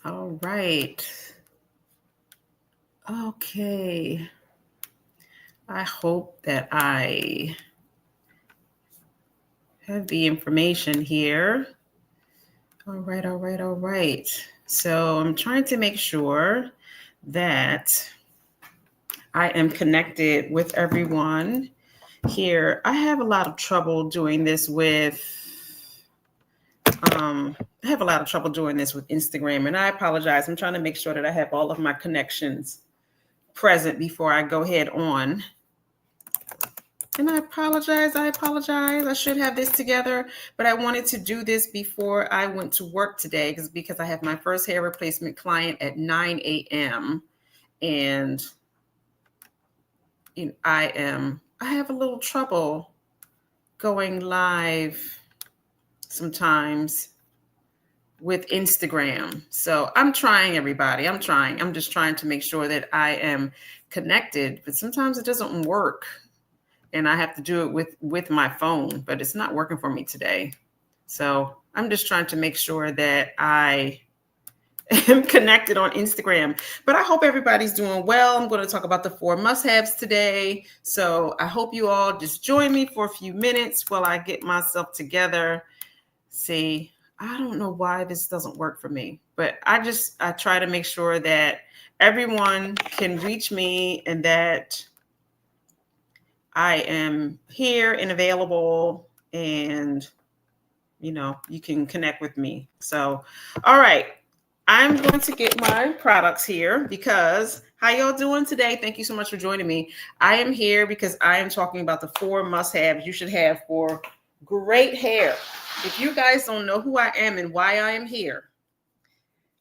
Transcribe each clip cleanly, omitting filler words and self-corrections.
All right. Okay. I hope that I have the information here. All right. So I'm trying to make sure that I am connected with everyone here. I have a lot of trouble doing this with I have a lot of trouble doing this with Instagram, and I apologize. I'm trying to make sure that I have all of my connections present before I go head on. And I apologize. I should have this together, but I wanted to do this before I went to work today because I have my first hair replacement client at 9 a.m. And I have a little trouble going live sometimes with Instagram. So I'm trying, everybody. I'm trying. I'm just trying to make sure that I am connected, but sometimes it doesn't work. And I have to do it with my phone, but it's not working for me today. So I'm just trying to make sure that I am connected on Instagram. But I hope everybody's doing well. I'm going to talk about the 4 must-haves today. So I hope you all just join me for a few minutes while I get myself together. See, I don't know why this doesn't work for me, but I try to make sure that everyone can reach me and that I am here and available, and you can connect with me. So, all right, I'm going to get my products here because how y'all doing today? Thank you so much for joining me. I am here because I am talking about the 4 must-haves you should have for great hair. If you guys don't know who I am and why I am here,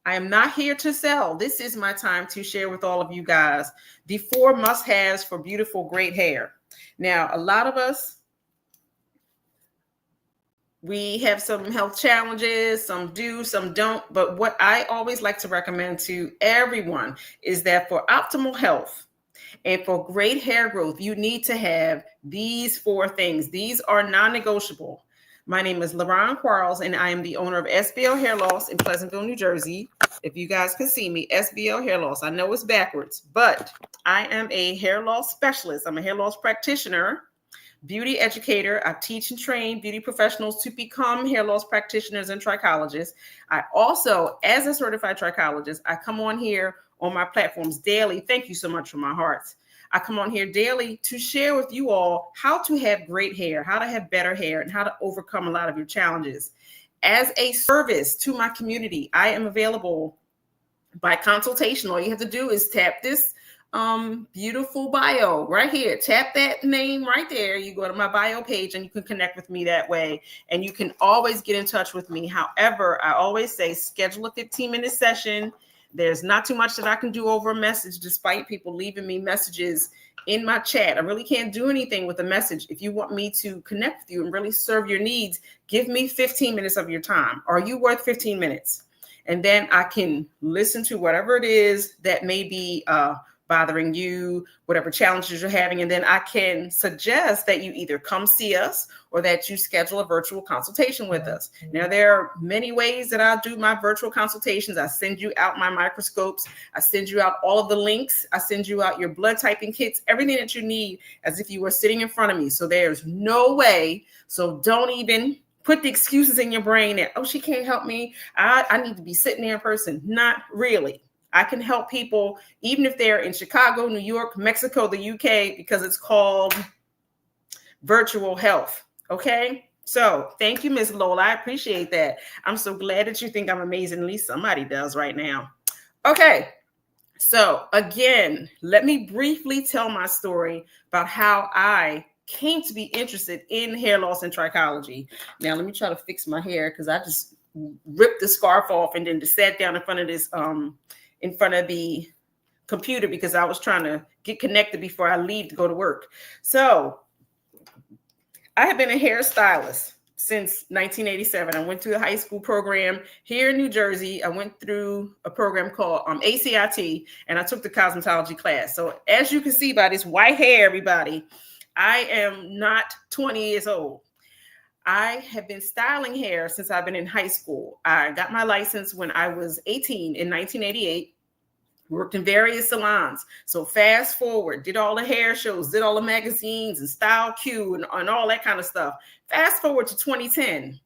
I am not here to sell. This is my time to share with all of you guys the 4 must-haves for beautiful, great hair. Now, a lot of us, we have some health challenges, some do, some don't. But what I always like to recommend to everyone is that for optimal health and for great hair growth, you need to have these 4 things. These are non-negotiable. My name is LaRon Quarles, and I am the owner of SBL Hair Loss in Pleasantville, New Jersey. If you guys can see me, SBL Hair Loss. I know it's backwards, but I am a hair loss specialist. I'm a hair loss practitioner, beauty educator. I teach and train beauty professionals to become hair loss practitioners and trichologists. I also, as a certified trichologist, I come on here on my platforms daily. Thank you so much from my heart. I come on here daily to share with you all how to have great hair, how to have better hair, and how to overcome a lot of your challenges. As a service to my community, I am available by consultation. All you have to do is tap this beautiful bio right here. Tap that name right there. You go to my bio page and you can connect with me that way. And you can always get in touch with me. However, I always say schedule a 15-minute session. There's not too much that I can do over a message, despite people leaving me messages in my chat. I really can't do anything with a message. If you want me to connect with you and really serve your needs, give me 15 minutes of your time. Are you worth 15 minutes? And then I can listen to whatever it is that may be bothering you, whatever challenges you're having. And then I can suggest that you either come see us or that you schedule a virtual consultation with us. Now, there are many ways that I do my virtual consultations. I send you out my microscopes. I send you out all of the links. I send you out your blood typing kits, everything that you need as if you were sitting in front of me. So there's no way. So don't even put the excuses in your brain that, oh, she can't help me. I need to be sitting there in person. Not really. I can help people even if they're in Chicago, New York, Mexico, the UK, because it's called virtual health. Okay. So thank you, Ms. Lola. I appreciate that. I'm so glad that you think I'm amazing. At least somebody does right now. Okay. So again, let me briefly tell my story about how I came to be interested in hair loss and trichology. Now, let me try to fix my hair because I just ripped the scarf off and then just sat down in front of this in front of the computer because I was trying to get connected before I leave to go to work. So I have been a hairstylist since 1987. I went through the high school program here in New Jersey. I went through a program called ACIT, and I took the cosmetology class. So as you can see by this white hair, everybody, I am not 20 years old. I have been styling hair since I've been in high school. I got my license when I was 18 in 1988. Worked in various salons. So fast forward, did all the hair shows, did all the magazines and Style Q and all that kind of stuff. Fast forward to 2010.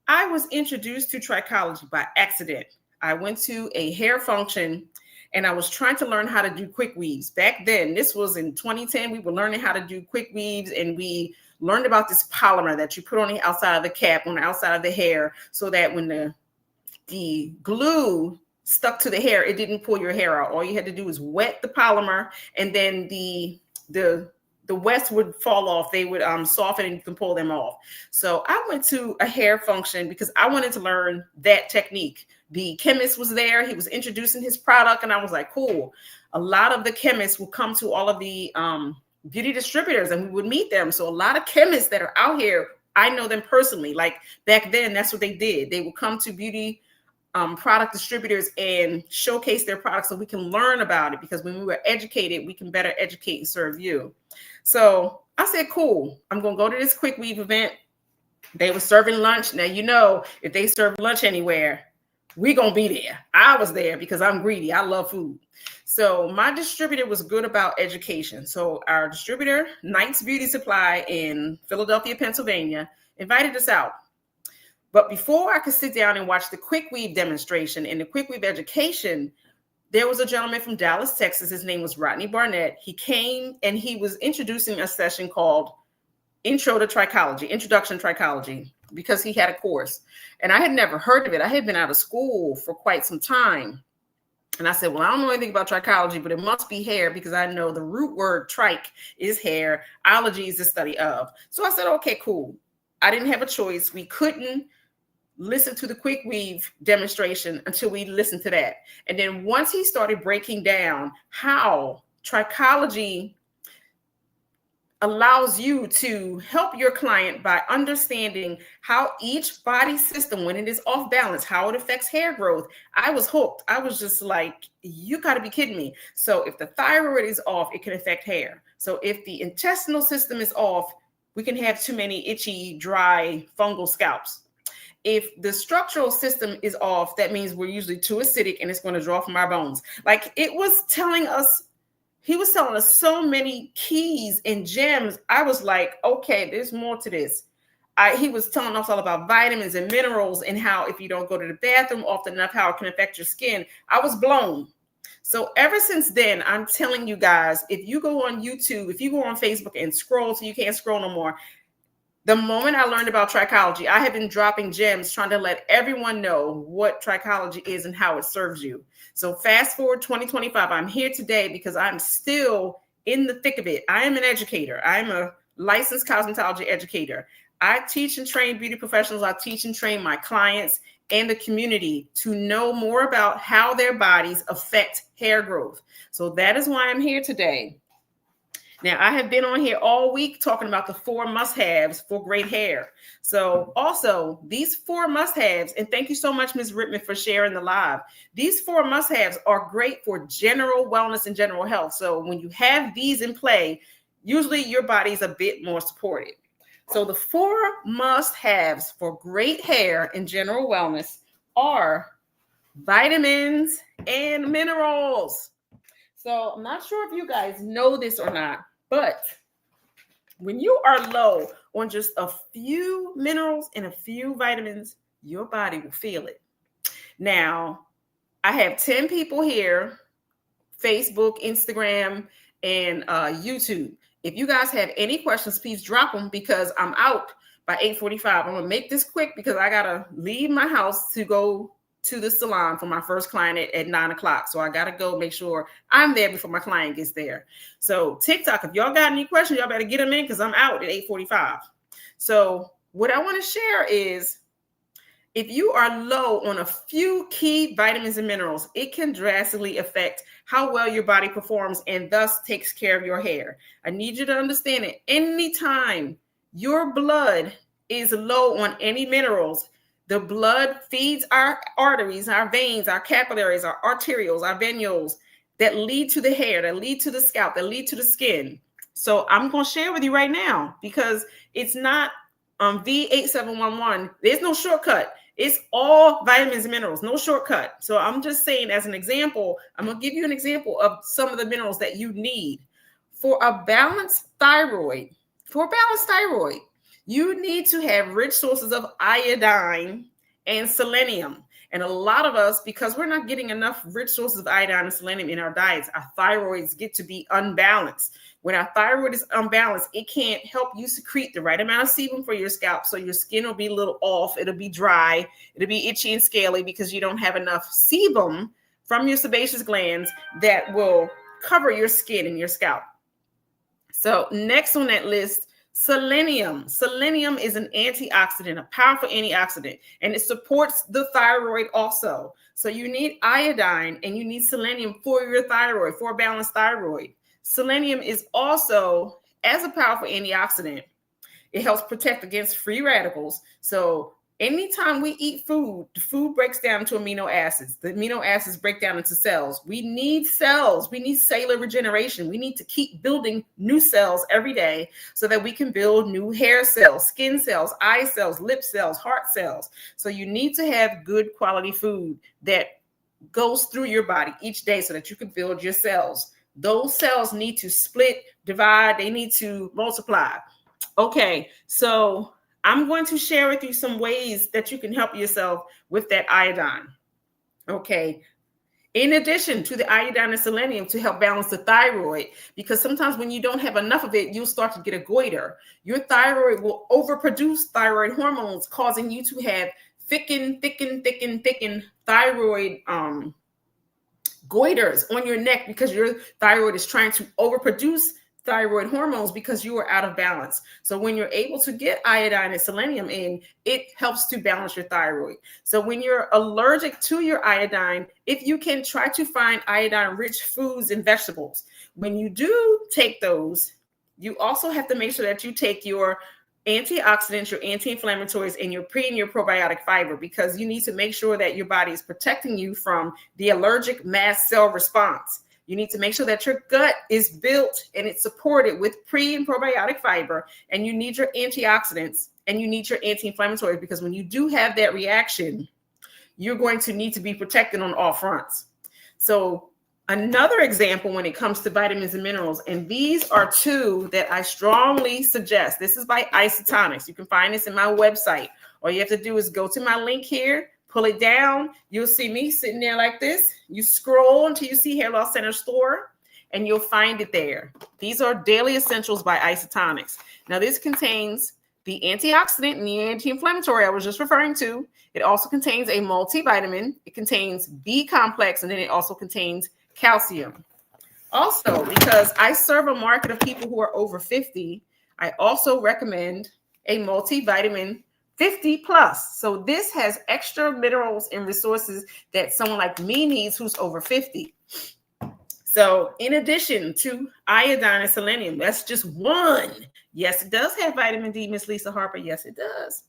I was introduced to trichology by accident. I went to a hair function and I was trying to learn how to do quick weaves. Back then, this was in 2010, we were learning how to do quick weaves, and we learned about this polymer that you put on the outside of the cap, on the outside of the hair, so that when the glue stuck to the hair, it didn't pull your hair out. All you had to do was wet the polymer, and then the wets would fall off. They would soften and you can pull them off. So I went to a hair function because I wanted to learn that technique. The chemist was there. He was introducing his product, and I was like, cool. A lot of the chemists would come to all of the beauty distributors, and we would meet them. So a lot of chemists that are out here, I know them personally. Like back then, that's what they did. They would come to beauty product distributors and showcase their products so we can learn about it, because when we were educated, we can better educate and serve you. So I said, cool, I'm going to go to this quick weave event. They were serving lunch. Now, you know, if they serve lunch anywhere, we're going to be there. I was there because I'm greedy. I love food. So my distributor was good about education. So our distributor, Knight's Beauty Supply in Philadelphia, Pennsylvania, invited us out. But before I could sit down and watch the quick weave demonstration and the quick weave education, there was a gentleman from Dallas, Texas. His name was Rodney Barnett. He came and he was introducing a session called Introduction to Trichology, because he had a course. And I had never heard of it. I had been out of school for quite some time. And I said, well, I don't know anything about trichology, but it must be hair, because I know the root word trich is hair. Ology is the study of. So I said, okay, cool. I didn't have a choice. We couldn't listen to the quick weave demonstration until we listened to that. And then once he started breaking down how trichology allows you to help your client by understanding how each body system, when it is off balance, how it affects hair growth, I was hooked. I was just like, you got to be kidding me. So if the thyroid is off, it can affect hair. So if the intestinal system is off, we can have too many itchy, dry, fungal scalps. If the structural system is off, that means we're usually too acidic and it's going to draw from our bones. Like it was telling us, he was telling us so many keys and gems. I was like, okay, there's more to this. He was telling us all about vitamins and minerals and how if you don't go to the bathroom often enough, how it can affect your skin. I was blown. So ever since then, I'm telling you guys, if you go on YouTube, if you go on Facebook and scroll till you can't scroll no more, the moment I learned about trichology, I have been dropping gems trying to let everyone know what trichology is and how it serves you. So fast forward 2025, I'm here today because I'm still in the thick of it. I am an educator. I'm a licensed cosmetology educator. I teach and train beauty professionals. I teach and train my clients and the community to know more about how their bodies affect hair growth. So that is why I'm here today. Now, I have been on here all week talking about the 4 must-haves for great hair. So also, these 4 must-haves, and thank you so much, Ms. Rittman, for sharing the live. These 4 must-haves are great for general wellness and general health. So when you have these in play, usually your body's a bit more supported. So the 4 must-haves for great hair and general wellness are vitamins and minerals. So I'm not sure if you guys know this or not, but when you are low on just a few minerals and a few vitamins, your body will feel it. Now, I have 10 people here, Facebook, Instagram, and YouTube. If you guys have any questions, please drop them because I'm out by 8:45. I'm going to make this quick because I got to leave my house to go to the salon for my first client at 9 o'clock. So I got to go make sure I'm there before my client gets there. So TikTok, if y'all got any questions, y'all better get them in because I'm out at 8:45. So what I want to share is if you are low on a few key vitamins and minerals, it can drastically affect how well your body performs and thus takes care of your hair. I need you to understand it. Anytime your blood is low on any minerals, the blood feeds our arteries, our veins, our capillaries, our arterioles, our venules that lead to the hair, that lead to the scalp, that lead to the skin. So I'm going to share with you right now because it's not V8711, there's no shortcut. It's all vitamins and minerals, no shortcut. So I'm just saying, as an example, I'm going to give you an example of some of the minerals that you need for a balanced thyroid. For a balanced thyroid, you need to have rich sources of iodine and selenium. And a lot of us, because we're not getting enough rich sources of iodine and selenium in our diets, our thyroids get to be unbalanced. When our thyroid is unbalanced, it can't help you secrete the right amount of sebum for your scalp. So your skin will be a little off. It'll be dry. It'll be itchy and scaly because you don't have enough sebum from your sebaceous glands that will cover your skin and your scalp. So next on that list, selenium. Selenium is an antioxidant, a powerful antioxidant, and it supports the thyroid also. So you need iodine and you need selenium for your thyroid, for a balanced thyroid. Selenium is also, as a powerful antioxidant, it helps protect against free radicals. So anytime we eat food, the food breaks down into amino acids. The amino acids break down into cells. We need cells. We need cellular regeneration. We need to keep building new cells every day so that we can build new hair cells, skin cells, eye cells, lip cells, heart cells. So you need to have good quality food that goes through your body each day so that you can build your cells. Those cells need to split, divide, they need to multiply. Okay, so I'm going to share with you some ways that you can help yourself with that iodine. Okay, in addition to the iodine and selenium to help balance the thyroid, because sometimes when you don't have enough of it, you'll start to get a goiter. Your thyroid will overproduce thyroid hormones, causing you to have thickened thyroid goiters on your neck because your thyroid is trying to overproduce thyroid hormones because you are out of balance. So when you're able to get iodine and selenium in, it helps to balance your thyroid. So when you're allergic to your iodine, if you can, try to find iodine-rich foods and vegetables. When you do take those, you also have to make sure that you take your antioxidants, your anti-inflammatories, and your pre and your probiotic fiber, because you need to make sure that your body is protecting you from the allergic mast cell response. You need to make sure that your gut is built and it's supported with pre and probiotic fiber, and you need your antioxidants and you need your anti-inflammatories, because when you do have that reaction, you're going to need to be protected on all fronts. So another example when it comes to vitamins and minerals, and these are two that I strongly suggest. This is by Isotonics. You can find this in my website. All you have to do is go to my link here, pull it down. You'll see me sitting there like this. You scroll until you see Hair Loss Center store, and you'll find it there. These are Daily Essentials by Isotonics. Now, this contains the antioxidant and the anti-inflammatory I was just referring to. It also contains a multivitamin. It contains B complex, and then it also contains calcium. Also, because I serve a market of people who are over 50, I also recommend a multivitamin 50 plus. So this has extra minerals and resources that someone like me needs who's over 50. So in addition to iodine and selenium, that's just one. Yes, it does have vitamin D, Miss Lisa Harper. Yes, it does.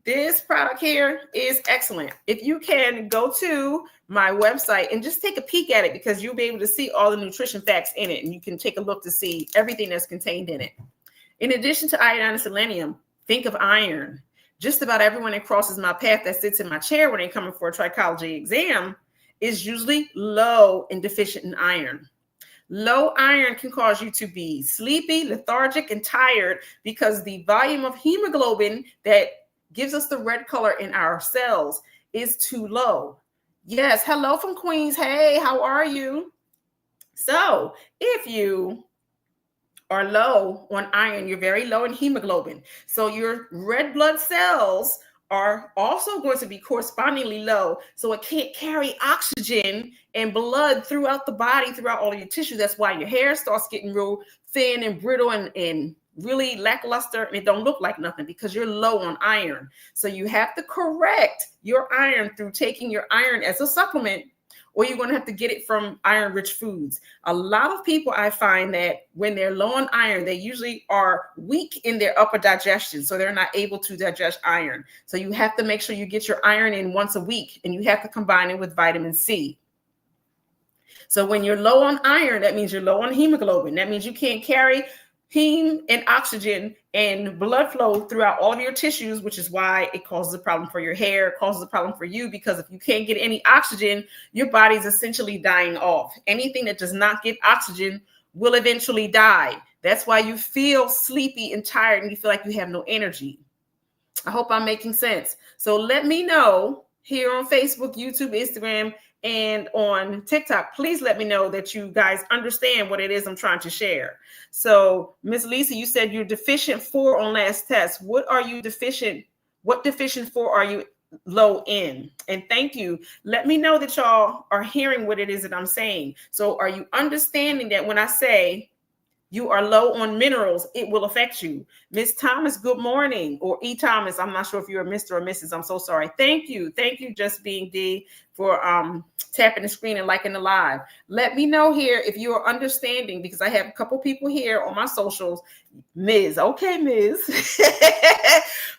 This product here is excellent. If you can go to my website and just take a peek at it, because you'll be able to see all the nutrition facts in it, and you can take a look to see everything that's contained in it. In addition to iodine and selenium, think of iron. Just about everyone that crosses my path that sits in my chair when they're coming for a trichology exam is usually low and deficient in iron. Low iron can cause you to be sleepy, lethargic, and tired because the volume of hemoglobin that gives us the red color in our cells is too low. Yes, hello from Queens. Hey, how are you? So if you are low on iron, you're very low in hemoglobin. So your red blood cells are also going to be correspondingly low. So it can't carry oxygen and blood throughout the body, throughout all of your tissue. That's why your hair starts getting real thin and brittle and really lackluster, and it don't look like nothing because you're low on iron. So you have to correct your iron through taking your iron as a supplement, or you're going to have to get it from iron-rich foods. A lot of people, I find that when they're low on iron, they usually are weak in their upper digestion, so they're not able to digest iron. So you have to make sure you get your iron in once a week, and you have to combine it with vitamin C. So when you're low on iron, that means you're low on hemoglobin. That means you can't carry heme and oxygen and blood flow throughout all of your tissues, which is why it causes a problem for your hair, it causes a problem for you, because if you can't get any oxygen, your body's essentially dying off. Anything that does not get oxygen will eventually die. That's why you feel sleepy and tired and you feel like you have no energy. I hope I'm making sense. So let me know here on Facebook, YouTube, Instagram, and on TikTok. Please let me know that you guys understand what it is I'm trying to share. So Miss Lisa, you said you're deficient 4 on last test. What are you deficient? What deficient 4 are you low in? And thank you. Let me know that y'all are hearing what it is that I'm saying. So are you understanding that when I say you are low on minerals, it will affect you? Miss Thomas, good morning. Or E. Thomas, I'm not sure if you're a Mr. or Mrs. I'm so sorry. Thank you. Thank you, Just Being D, for tapping the screen and liking the live. Let me know here if you are understanding, because I have a couple people here on my socials. Ms. Okay, Ms.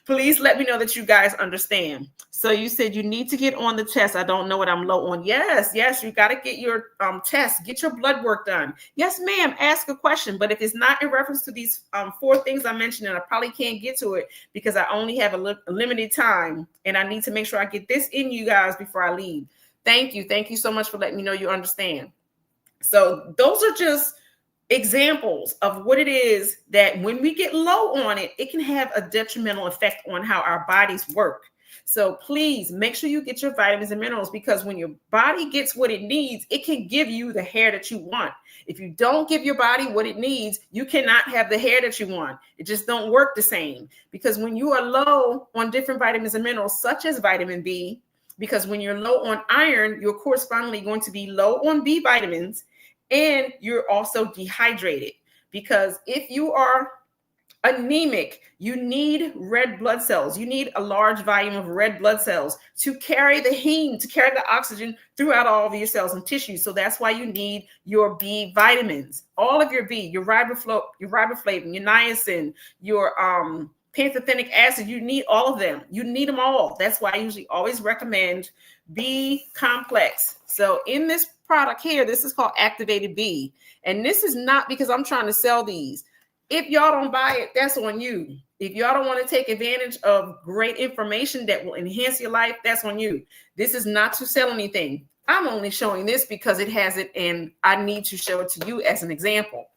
Please let me know that you guys understand. So you said you need to get on the test. I don't know what I'm low on. Yes, you got to get your test, get your blood work done. Yes, ma'am, ask a question. But if it's not in reference to these 4 things I mentioned, and I probably can't get to it because I only have a limited time, and I need to make sure I get this in you guys before I leave. Thank you. Thank you so much for letting me know you understand. So those are just examples of what it is that when we get low on it, it can have a detrimental effect on how our bodies work. So please make sure you get your vitamins and minerals, because when your body gets what it needs, it can give you the hair that you want. If you don't give your body what it needs, you cannot have the hair that you want. It just don't work the same, because when you are low on different vitamins and minerals, such as vitamin B, because when you're low on iron, you're correspondingly going to be low on B vitamins, and you're also dehydrated, because if you are anemic, you need red blood cells. You need a large volume of red blood cells to carry the heme, to carry the oxygen throughout all of your cells and tissues. So that's why you need your B vitamins, all of your B, your riboflavin, your niacin, your pantothenic acid. You need all of them. You need them all. That's why I usually always recommend B complex. So in this product here, this is called Activated B. And this is not because I'm trying to sell these. If y'all don't buy it, that's on you. If y'all don't want to take advantage of great information that will enhance your life, that's on you. This is not to sell anything. I'm only showing this because it has it, and I need to show it to you as an example.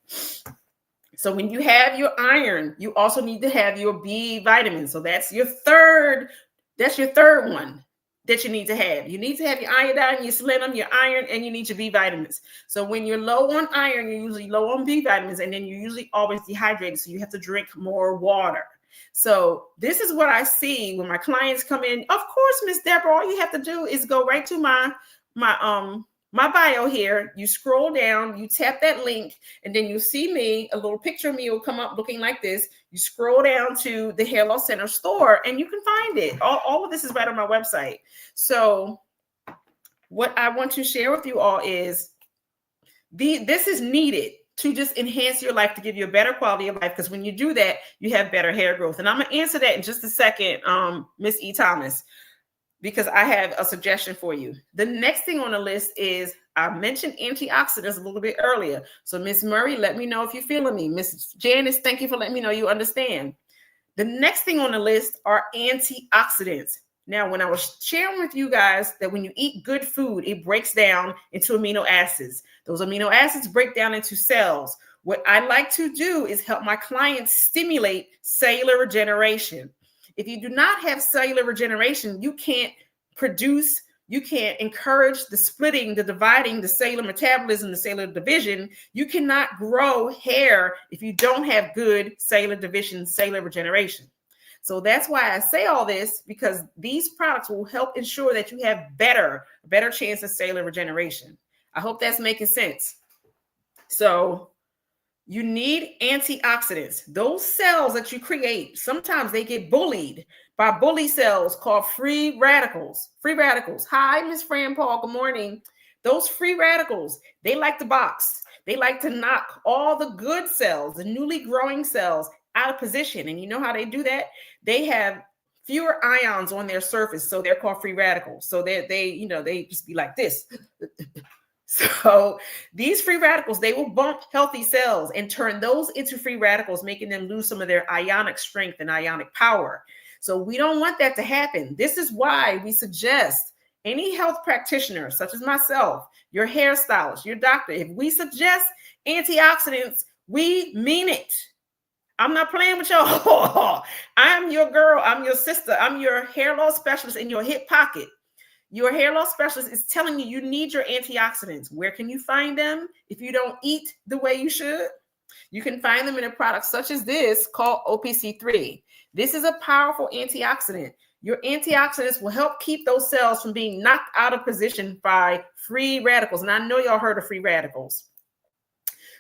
So when you have your iron, you also need to have your B vitamins. So that's your third one that you need to have. You need to have your iodine, your selenium, your iron, and you need your B vitamins. So when you're low on iron, you're usually low on B vitamins, and then you're usually always dehydrated. So you have to drink more water. So this is what I see when my clients come in. Of course, Miss Deborah, all you have to do is go right to my bio here. You scroll down, you tap that link, and then you see me. A little picture of me will come up looking like this. You scroll down to the Hair Loss Center store, and you can find it. All of this is right on my website. So what I want to share with you all is this is needed to just enhance your life, to give you a better quality of life, because when you do that, you have better hair growth. And I'm going to answer that in just a second, Miss E. Thomas, because I have a suggestion for you. The next thing on the list is, I mentioned antioxidants a little bit earlier. So Miss Murray, let me know if you're feeling me. Miss Janice, thank you for letting me know you understand. The next thing on the list are antioxidants. Now, when I was sharing with you guys that when you eat good food, it breaks down into amino acids. Those amino acids break down into cells. What I like to do is help my clients stimulate cellular regeneration. If you do not have cellular regeneration, you can't produce, you can't encourage the splitting, the dividing, the cellular metabolism, the cellular division. You cannot grow hair if you don't have good cellular division, cellular regeneration. So that's why I say all this, because these products will help ensure that you have better chance of cellular regeneration. I hope that's making sense. So you need antioxidants. Those cells that you create, sometimes they get bullied by bully cells called free radicals. Free radicals. Hi, Miss Fran Paul. Good morning. Those free radicals, they like to box. They like to knock all the good cells, the newly growing cells, out of position. And you know how they do that? They have fewer ions on their surface, so they're called free radicals. So they just be like this. So these free radicals, they will bump healthy cells and turn those into free radicals, making them lose some of their ionic strength and ionic power. So we don't want that to happen. This is why we suggest any health practitioner, such as myself, your hairstylist, your doctor, if we suggest antioxidants, we mean it. I'm not playing with y'all. I'm your girl. I'm your sister. I'm your hair loss specialist in your hip pocket. Your hair loss specialist is telling you you need your antioxidants. Where can you find them if you don't eat the way you should? You can find them in a product such as this called OPC3. This is a powerful antioxidant. Your antioxidants will help keep those cells from being knocked out of position by free radicals. And I know y'all heard of free radicals.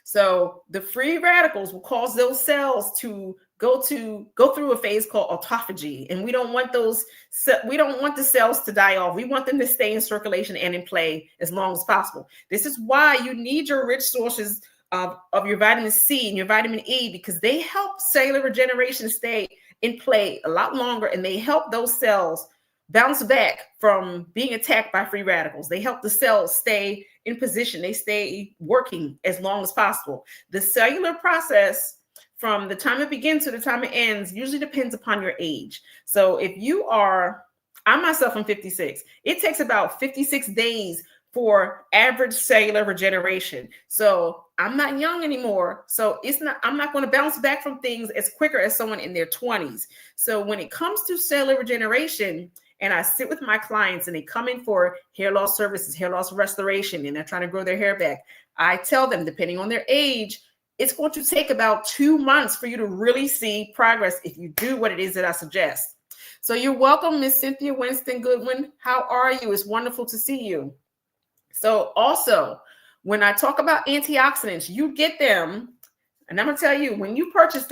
So the free radicals will cause those cells to go through a phase called autophagy, and we don't want the cells to die off. We want them to stay in circulation and in play as long as possible. This is why you need your rich sources of your vitamin C and your vitamin E, because they help cellular regeneration stay in play a lot longer, and they help those cells bounce back from being attacked by free radicals. They help the cells stay in position. They stay working as long as possible. The cellular process from the time it begins to the time it ends usually depends upon your age. So if you are, I myself am 56, it takes about 56 days for average cellular regeneration. So I'm not young anymore. So I'm not going to bounce back from things as quicker as someone in their 20s. So when it comes to cellular regeneration, and I sit with my clients and they come in for hair loss services, hair loss restoration, and they're trying to grow their hair back, I tell them, depending on their age, it's going to take about 2 months for you to really see progress if you do what it is that I suggest. So you're welcome, Miss Cynthia Winston Goodwin. How are you? It's wonderful to see you. So also, when I talk about antioxidants, you get them. And I'm going to tell you, when you purchase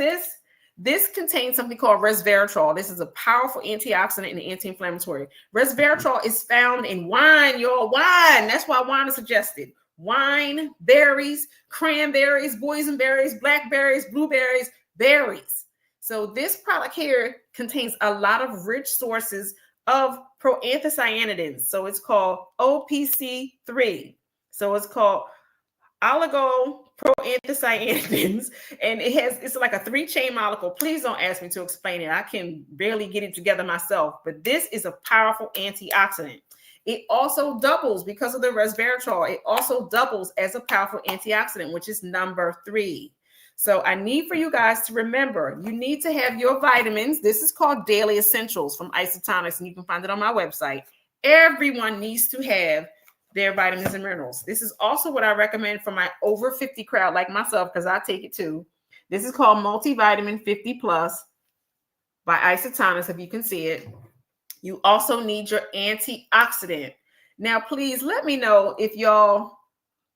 this contains something called resveratrol. This is a powerful antioxidant and anti-inflammatory. Resveratrol is found in wine, y'all. Wine. That's why wine is suggested. Wine, berries, cranberries, boysenberries, blackberries, blueberries, berries. So this product here contains a lot of rich sources of proanthocyanidins. So it's called OPC3. So it's called oligoproanthocyanidins, and it's like a 3-chain molecule. Please don't ask me to explain it. I can barely get it together myself, but this is a powerful antioxidant. It also doubles, because of the resveratrol, it also doubles as a powerful antioxidant, which is number 3. So I need for you guys to remember, you need to have your vitamins. This is called Daily Essentials from Isotonics, and you can find it on my website. Everyone needs to have their vitamins and minerals. This is also what I recommend for my over 50 crowd like myself, because I take it too. This is called Multivitamin 50 Plus by Isotonics, if you can see it. You also need your antioxidant. Now, please let me know if y'all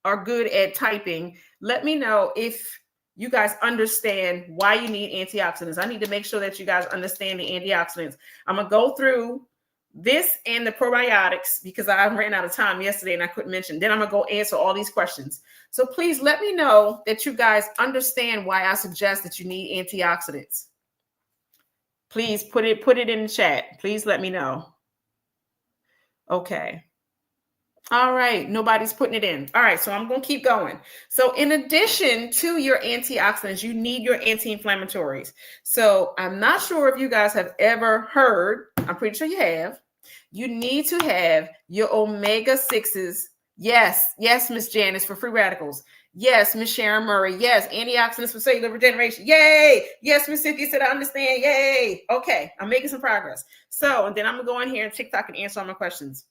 are good at typing. Let me know if you guys understand why you need antioxidants. I need to make sure that you guys understand the antioxidants. I'm going to go through this and the probiotics because I ran out of time yesterday and I couldn't mention. Then I'm going to go answer all these questions. So please let me know that you guys understand why I suggest that you need antioxidants. Please put it in the chat. Please let me know. Okay. All right. Nobody's putting it in. All right. So I'm going to keep going. So in addition to your antioxidants, you need your anti-inflammatories. So I'm not sure if you guys have ever heard, I'm pretty sure you have, you need to have your omega-6s. Yes. Yes, Miss Janice, for free radicals. Yes, Miss Sharon Murray. Yes, antioxidants for cellular regeneration. Yay. Yes, Miss Cynthia said I understand. Yay. Okay, I'm making some progress. So, and then I'm going to go in here and TikTok and answer all my questions.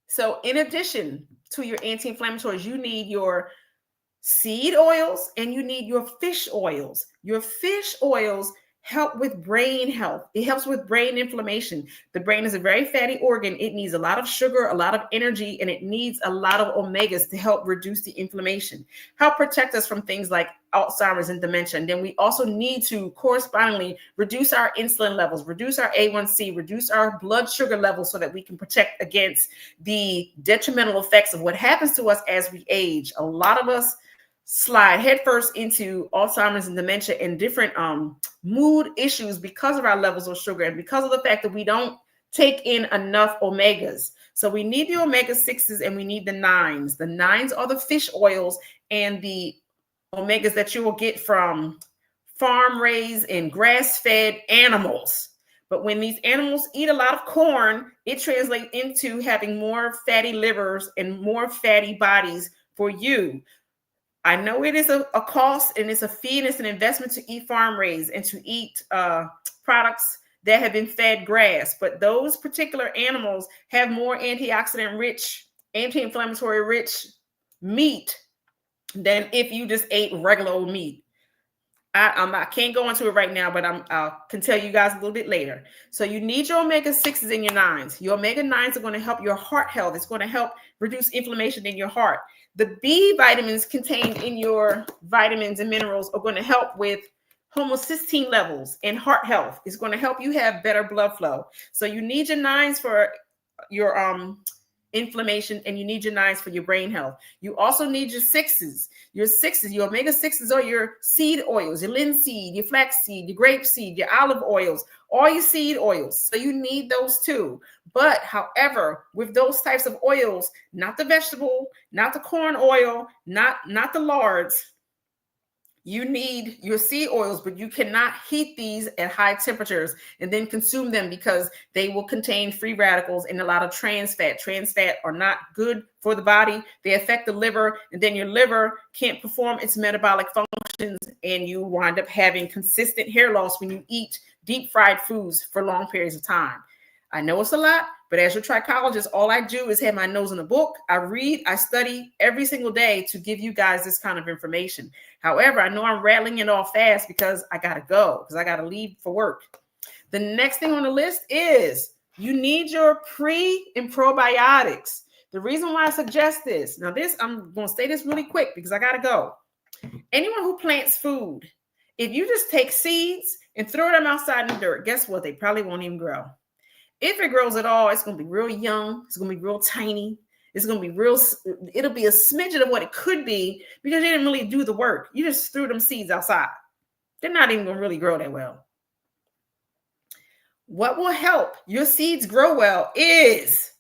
So in addition to your anti-inflammatories, you need your seed oils and you need your fish oils. Your fish oils help with brain health. It helps with brain inflammation. The brain is a very fatty organ. It needs a lot of sugar, a lot of energy, and it needs a lot of omegas to help reduce the inflammation, help protect us from things like Alzheimer's and dementia. And then we also need to correspondingly reduce our insulin levels, reduce our A1C, reduce our blood sugar levels so that we can protect against the detrimental effects of what happens to us as we age. A lot of us slide headfirst into Alzheimer's and dementia and different mood issues because of our levels of sugar and because of the fact that we don't take in enough omegas. So we need the omega-6s and we need the 9s. The 9s are the fish oils and the omegas that you will get from farm-raised and grass-fed animals. But when these animals eat a lot of corn, it translates into having more fatty livers and more fatty bodies for you. I know it is a cost and it's a fee and it's an investment to eat farm-raised and to eat products that have been fed grass, but those particular animals have more antioxidant rich, anti-inflammatory rich meat than if you just ate regular old meat. I can't go into it right now, but I can tell you guys a little bit later. So you need your omega-6s and your 9s. Your omega-9s are going to help your heart health. It's going to help reduce inflammation in your heart. The B vitamins contained in your vitamins and minerals are going to help with homocysteine levels and heart health. It's going to help you have better blood flow. So you need your 9s for your inflammation, and you need your 9s for your brain health. You also need your 6s. Your 6s, your omega-6s are your seed oils, your linseed, your flaxseed, your grapeseed, your olive oils, all your seed oils. So you need those too. But however, with those types of oils, not the vegetable, not the corn oil, not the lards, you need your seed oils, but you cannot heat these at high temperatures and then consume them because they will contain free radicals and a lot of trans fat. Trans fat are not good for the body. They affect the liver, and then your liver can't perform its metabolic functions, and you wind up having consistent hair loss when you eat deep fried foods for long periods of time. I know it's a lot, but as your trichologist, all I do is have my nose in a book. I read, I study every single day to give you guys this kind of information. However, I know I'm rattling it off fast because I got to go, because I got to leave for work. The next thing on the list is you need your pre and probiotics. The reason why I suggest this, now this, I'm going to say this really quick because I got to go. Anyone who plants food, if you just take seeds and throw them outside in the dirt, guess what? They probably won't even grow. If it grows at all, it's going to be real young. It's going to be real tiny. It's going to be real. It'll be a smidgen of what it could be because you didn't really do the work. You just threw them seeds outside. They're not even going to really grow that well. What will help your seeds grow well is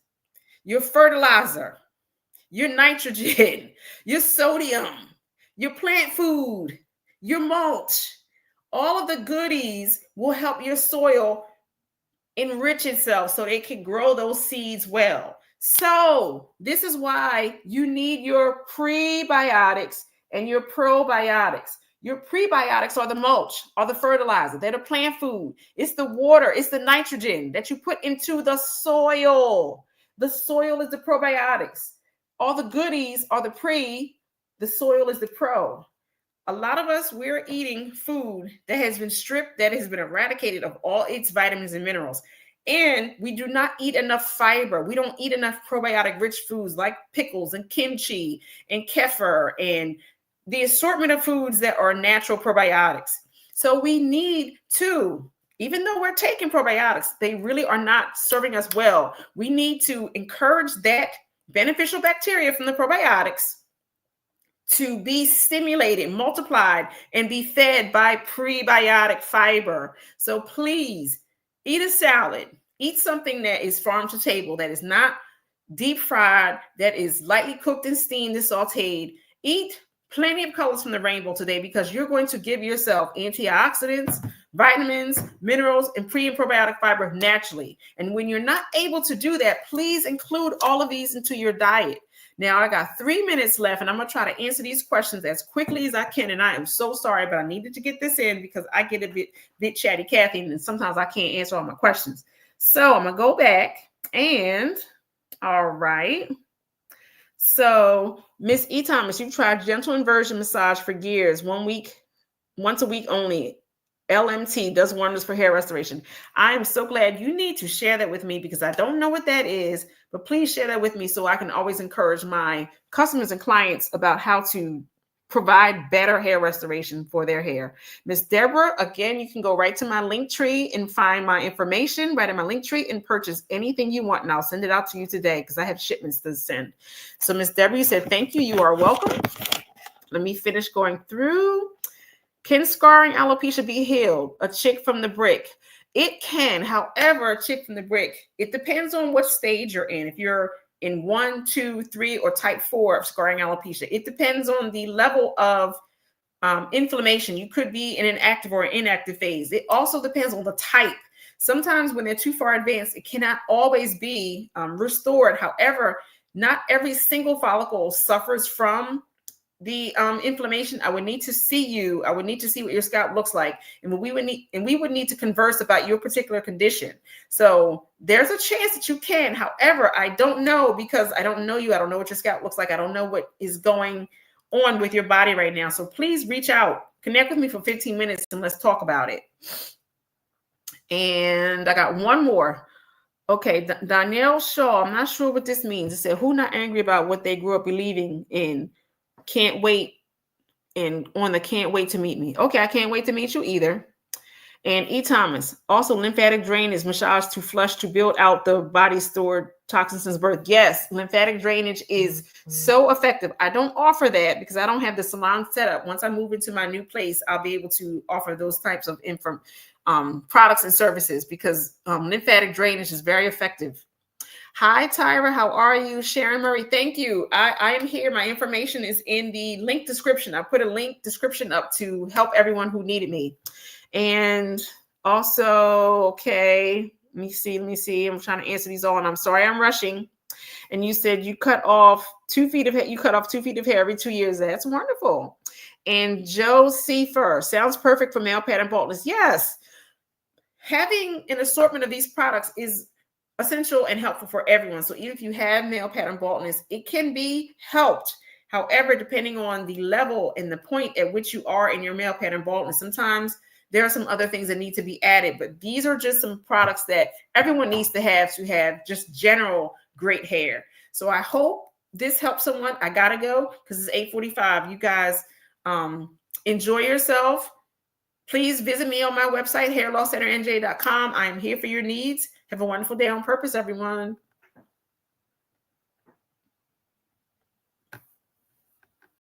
your fertilizer, your nitrogen, your sodium, your plant food, your mulch. All of the goodies will help your soil enrich itself so they can grow those seeds well. So this is why you need your prebiotics and your probiotics. Your prebiotics are the mulch, are the fertilizer, they're the plant food. It's the water, it's the nitrogen that you put into the soil. The soil is the probiotics. All the goodies are the pre, the soil is the pro. A lot of us, we're eating food that has been stripped, that has been eradicated of all its vitamins and minerals. And we do not eat enough fiber. We don't eat enough probiotic-rich foods like pickles and kimchi and kefir and the assortment of foods that are natural probiotics. So we need to, even though we're taking probiotics, they really are not serving us well. We need to encourage that beneficial bacteria from the probiotics to be stimulated, multiplied, and be fed by prebiotic fiber. So please eat a salad, eat something that is farm to table, that is not deep fried, that is lightly cooked and steamed and sauteed. Eat plenty of colors from the rainbow today because you're going to give yourself antioxidants, vitamins, minerals, and pre and probiotic fiber naturally. And when you're not able to do that, please include all of these into your diet. Now, I got 3 minutes left, and I'm going to try to answer these questions as quickly as I can. And I am so sorry, but I needed to get this in because I get a bit chatty Cathy, and sometimes I can't answer all my questions. So I'm going to go back and, all right. So, Miss E. Thomas, you've tried gentle inversion massage for years, once a week only. LMT does wonders for hair restoration. I am so glad. You need to share that with me because I don't know what that is, but please share that with me so I can always encourage my customers and clients about how to provide better hair restoration for their hair. Miss Deborah, again, you can go right to my link tree and find my information right in my link tree and purchase anything you want, and I'll send it out to you today because I have shipments to send. So Miss Deborah, you said, thank you. You are welcome. Let me finish going through. Can scarring alopecia be healed? A chick from the brick. It can, however, chick from the brick, it depends on what stage you're in. If you're in 1, 2, 3, or type 4 of scarring alopecia, it depends on the level of inflammation. You could be in an active or inactive phase. It also depends on the type. Sometimes when they're too far advanced, it cannot always be restored. However, not every single follicle suffers from the inflammation. I would need to see you. I would need to see what your scalp looks like, and we would need to converse about your particular condition. So there's a chance that you can. However, I don't know, because I don't know you. I don't know what your scalp looks like. I don't know what is going on with your body right now. So please reach out, connect with me for 15 minutes, and let's talk about it. And I got one more. Okay, Danielle Shaw, I'm not sure what this means. It said, who not angry about what they grew up believing in? Can't wait. And on the can't wait to meet me. Okay, I can't wait to meet you either. And E. Thomas, also lymphatic drain is massage to flush to build out the body stored toxins since birth. Yes, lymphatic drainage is so effective. I don't offer that because I don't have the salon set up. Once I move into my new place, I'll be able to offer those types of products and services, because lymphatic drainage is very effective. Hi, Tyra. How are you? Sharon Murray. Thank you. I am here. My information is in the link description. I put a link description up to help everyone who needed me. And also, okay, let me see. I'm trying to answer these all, and I'm sorry I'm rushing. And you said you cut off 2 feet of hair. You cut off 2 feet of hair every 2 years. That's wonderful. And Joe Seifer, sounds perfect for male pattern baldness. Yes. Having an assortment of these products is essential and helpful for everyone. So even if you have male pattern baldness, it can be helped. However, depending on the level and the point at which you are in your male pattern baldness, sometimes there are some other things that need to be added, but these are just some products that everyone needs to have just general great hair. So I hope this helps someone. I gotta go because it's 8:45. You guys enjoy yourself. Please visit me on my website, hairlosscenernj.com. I am here for your needs. Have a wonderful day on purpose, everyone.